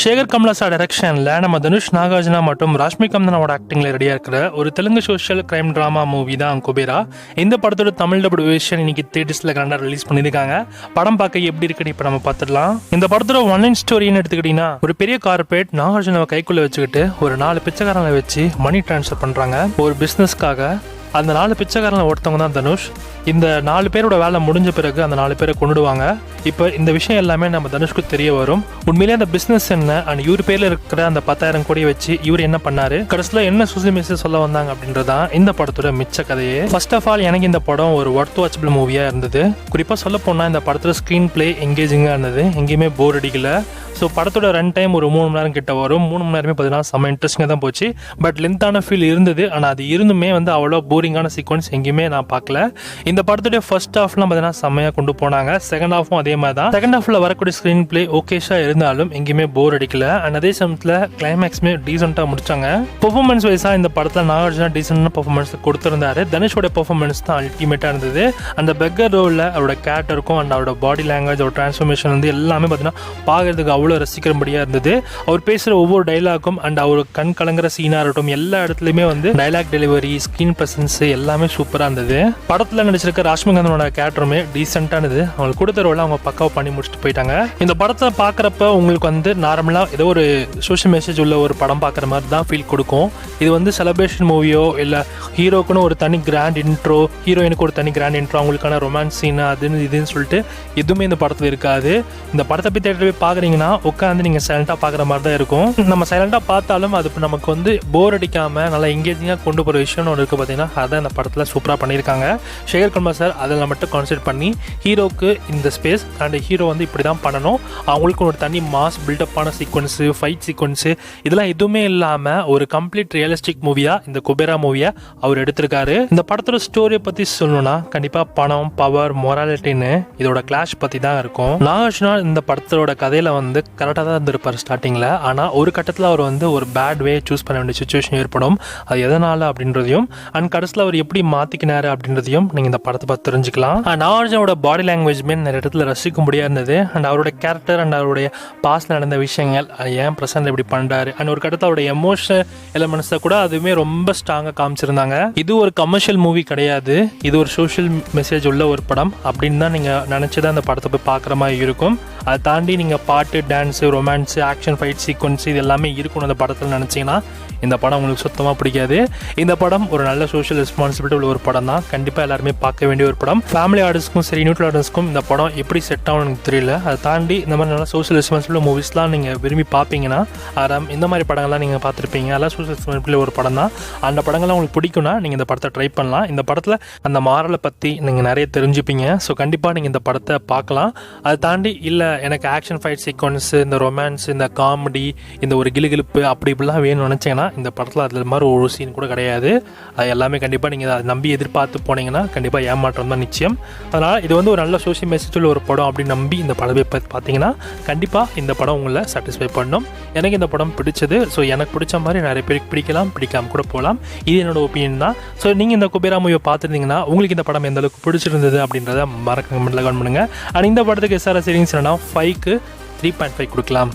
சேகர் கமலா டைரக்ஷன்ல நம்ம தனுஷ், நாகார்ஜுனா மற்றும் ராஷ்மிகந்தனோட ஆக்டிங்ல ரெடியா இருக்கிற ஒரு Telugu social crime drama movie தான் குபேரா. இந்த படத்தோட தமிழ் டப்டு வெர்ஷன் இன்னைக்கு தியேட்டர்ஸ்ல கிராண்டா ரிலீஸ் பண்ணிருக்காங்க. படம் பார்க்க எப்படி இருக்குன்னு இப்ப நம்ம பார்த்துடலாம். இந்த படத்தோட ஒன்லைன் ஸ்டோரின்னு எடுத்துக்கிட்டீங்கன்னா, ஒரு பெரிய கார்பரேட் நாகார்ஜுனாவை கைக்குள்ள வச்சுக்கிட்டு ஒரு 4 பிச்சைக்காரங்களை வச்சு மணி டிரான்ஸ்ஃபர் பண்றாங்க ஒரு பிசினஸ்க்காக. அந்த 4 பிச்சைக்காரங்களை ஒருத்தவங்க தான் தனுஷ். இந்த 4 பேரோட வேலை முடிஞ்ச பிறகு அந்த 4 பேரை கொண்டுடுவாங்க. இப்போ இந்த விஷயம் எல்லாமே நம்ம தனுஷ்க்கு தெரிய வரும். உண்மையிலே அந்த பிசினஸ் என்ன, அண்ட் இவர் பேர்ல இருக்கிற அந்த 10,000 கோடியை வச்சு இவர் என்ன பண்ணாரு, கடைசியில் என்ன சோசியல் மெசேஜ் சொல்ல வந்தாங்க அப்படின்றதான் இந்த படத்தோட மிச்ச கதையே. ஃபர்ஸ்ட் ஆஃப் ஆல் எனக்கு இந்த படம் ஒரு ஒர்த் வாட்சபிள் மூவியா இருந்தது. குறிப்பா சொல்ல போனா இந்த படத்தோட ஸ்கிரீன் பிளே எங்கேஜிங்கா இருந்தது, எங்கேயுமே போர் அடிக்கல. ஸோ படத்தோட ரன் டைம் ஒரு 3 மணி நேரம் கிட்ட வரும். 3 மணி நேரமே பார்த்தீங்கன்னா செம்ம இன்ட்ரெஸ்டிங்காக தான் போச்சு. பட் லென்த்தான ஃபீல் இருந்தது. ஆனால் அது இருந்துமே அவ்வளோ போரிங்கான சீக்வன்ஸ் எங்கேயுமே நான் பார்க்கல. இந்த படத்துடைய ஃபர்ஸ்ட் ஹாஃப்லாம் பார்த்தீங்கன்னா செம்மையாக கொண்டு போனாங்க. செகண்ட் ஹாஃபும் அதே மாதிரி தான். செகண்ட் ஹாஃபில் வரக்கூடிய ஸ்க்ரீன் பிளே ஓகேஷா இருந்தாலும் எங்கேயுமே போர் அடிக்கல. அண்ட் அதே சமயத்தில் கிளைமேக்ஸுமே டீசெண்டாக முடிச்சாங்க. பெர்ஃபார்மன்ஸ் வைஸாக இந்த படத்தில் நாகார்ஜுனா டீசெண்டான பெர்ஃபார்மன்ஸ் கொடுத்துருந்தாரு. தனுஷோட பெர்ஃபார்மன்ஸ் தான் அல்டிமேட்டாக இருந்தது. அந்த பெக்கர் ரோலில் அவரோட கேரக்டருக்கும் அண்ட் அவரோட பாடி லாங்குவேஜ், அவரோட டிரான்ஸ்ஃபர்மேஷன் எல்லாமே பார்த்தீங்கன்னா பார்க்கறதுக்கு அவ்வளோ ரசிக்கிறபடியா இருந்தது. அவர் பேசுற ஒவ்வொரு டைலாக்கும் அண்ட் அவர் கண் கலங்குற சீனா இருக்கட்டும், எல்லா இடத்துலயுமே டைலாக் டெலிவரி, ஸ்கிரீன் பிரசன்ஸ் எல்லாமே சூப்பரா இருந்தது. படத்துல நடிச்சிருக்க ராஷ்மிகந்தனோட கேரக்டருமே டீசென்டானது. அவங்களுக்கு கொடுத்த ரோல அவங்க பக்காவா பண்ணி முடிச்சுட்டு போயிட்டாங்க. இந்த படத்தை பாக்குறப்ப உங்களுக்கு நார்மலா ஏதோ ஒரு சோஷியல் மெசேஜ் உள்ள ஒரு படம் பாக்குற மாதிரி தான் ஃபீல் கொடுக்கும். இது செலிப்ரேஷன் மூவியோ இல்ல ஹீரோக்குன்னு ஒரு தனி கிராண்ட் இன்ட்ரோ, ஹீரோயினுக்கு ஒரு தனி கிராண்ட் இன்ட்ரோ, அவங்களுக்கான ரொமான்ஸ் சீன் அதுன்னு இதுன்னு சொல்லிட்டு எதுவுமே இந்த படத்துல இருக்காது. இந்த படத்தை போய் தேட்டர் போய் பாக்குறீங்கன்னா உட்காந்து நீங்க சைலண்டா பாக்குற மாதிரி தான் இருக்கும். நம்ம சைலண்டா பார்த்தாலும் அது நமக்கு போர் அடிக்காம நல்லா எங்கேஜிங்கா கொண்டு போற விஷயம் ஒன்று இருக்கு. பாத்தீங்கன்னா அதான் இந்த படத்துல சூப்பரா பண்ணியிருக்காங்க. சேகர் கமலா சார் அதில் மட்டும் கான்சென்ட்ரேட் பண்ணி ஹீரோக்கு இந்த ஸ்பேஸ் அண்ட் ஹீரோ இப்படிதான் பண்ணணும், அவங்களுக்கு ஒரு தனி மாஸ் பில்டப்பான சீக்வன்ஸ், ஃபைட் சீக்வன்ஸ் இதெல்லாம் எதுவுமே இல்லாம ஒரு கம்ப்ளீட் ரியலிஸ்டிக் மூவியா இந்த குபேரா மூவியா அவர் எடுத்திருக்காரு. இந்த படத்தோட ஸ்டோரியை பத்தி சொல்லணும்னா கண்டிப்பா பணம், பவர், மொராலிட்டின்னு இதோட கிளாஷ் பத்தி தான் இருக்கும். நாகார்ஜுனா இந்த படத்தோட கதையில கரெக்டாக தான் இருந்திருப்பார் ஸ்டார்டிங்கில். ஆனால் ஒரு கட்டத்தில் அவர் ஒரு பேட் வே சூஸ் பண்ண வேண்டிய சுச்சுவேஷன் ஏற்படும். அது எதனால் அப்படின்றதையும் அண்ட் கடைசியில் அவர் எப்படி மாற்றிக்கினாரு அப்படின்றதையும் நீங்கள் இந்த படத்தை பார்த்து தெரிஞ்சுக்கலாம். நாகார்ஜுனோட பாடி லாங்குவேஜ்மே நிறைய இடத்துல ரசிக்கும்படியாக இருந்தது. அண்ட் அவரோட கேரக்டர் அண்ட் அவருடைய பாஸ்ட்ல நடந்த விஷயங்கள், ஏன் பிரசன்ட் இப்படி பண்ணுறாரு அண்ட் ஒரு கட்டத்தில் அவருடைய எமோஷனல் எலமெண்ட்ஸை கூட அதுவுமே ரொம்ப ஸ்ட்ராங்காக காமிச்சிருந்தாங்க. இது ஒரு கமர்ஷியல் மூவி கிடையாது, இது ஒரு சோஷியல் மெசேஜ் உள்ள ஒரு படம் அப்படின்னு தான் நீங்கள் நினச்சிதான் அந்த படத்தை போய் பார்க்குற மாதிரி இருக்கும். அதை தாண்டி நீங்கள் பாட்டு, dance, romance, action, fight sequence இது எல்லாமே இருக்கணும் அந்த படத்தில் நினச்சிங்கன்னா இந்த படம் உங்களுக்கு சுத்தமாக பிடிக்காது. இந்த படம் ஒரு நல்ல சோஷியல் ரெஸ்பான்சிபிலிட்டி உள்ள ஒரு படம் தான். கண்டிப்பாக எல்லாருமே பார்க்க வேண்டிய ஒரு படம். ஃபேமிலி ஆடியன்ஸ்க்கும் சரி, நியூட்ரல் ஆடியன்ஸ்க்கும் இந்த படம் எப்படி செட் ஆகும் எனக்கு தெரியல. அதை தாண்டி இந்த மாதிரி நல்ல சோஷியல் ரெஸ்பான்சிபிள் மூவிஸ்லாம் நீங்கள் விரும்பி பார்ப்பீங்கன்னா இந்த மாதிரி படங்கள்லாம் நீங்கள் பார்த்துருப்பீங்க. அதெல்லாம் சோஷியல் ரெஸ்பான்சிபிலிட்டி ஒரு படம் தான். அந்த படங்கள்லாம் உங்களுக்கு பிடிக்கும்னா நீங்கள் இந்த படத்தை ட்ரை பண்ணலாம். இந்த படத்தில் அந்த மாரலை பற்றி நீங்கள் நிறைய தெரிஞ்சுப்பீங்க. ஸோ கண்டிப்பாக நீங்கள் இந்த படத்தை பார்க்கலாம். அதை தாண்டி இல்லை எனக்கு ஆக்ஷன், ஃபைட் சீக்வன்ஸ், இந்த ரொமான்ஸ், இந்த காமெடி, இந்த ஒரு கிளுகிழுப்பு அப்படி இப்படிலாம் வேணும்னு நினச்சிங்கன்னா இந்த படத்தில் அதில் மாதிரி ஒரு சீன் கூட கிடையாது. அது எல்லாமே கண்டிப்பாக நீங்கள் அதை நம்பி எதிர்பார்த்து போனீங்கன்னா கண்டிப்பாக ஏமாற்றம் தான் நிச்சயம். அதனால் இது ஒரு நல்ல சோஷியல் மெசேஜ் உள்ள ஒரு படம் அப்படின்னு நம்பி இந்த படத்தை பார்த்தீங்கன்னா கண்டிப்பாக இந்த படம் உங்களை சாட்டிஸ்ஃபை பண்ணும். எனக்கு இந்த படம் பிடிச்சது. ஸோ எனக்கு பிடிச்ச மாதிரி நிறைய பேருக்கு பிடிக்காம கூட போகலாம். இது என்னோட ஒப்பீனியன் தான். ஸோ நீங்கள் இந்த குபேரா மூவியை பார்த்துருந்தீங்கன்னா உங்களுக்கு இந்த படம் எந்த அளவுக்கு பிடிச்சிருந்தது அப்படின்றத மறக்க கமெண்ட்ல கமெண்ட் பண்ணுங்க. அண்ட் இந்த படத்துக்கு SRS ரேட்டிங்ஸ் 5க்கு 3.5 கொடுக்கலாம்.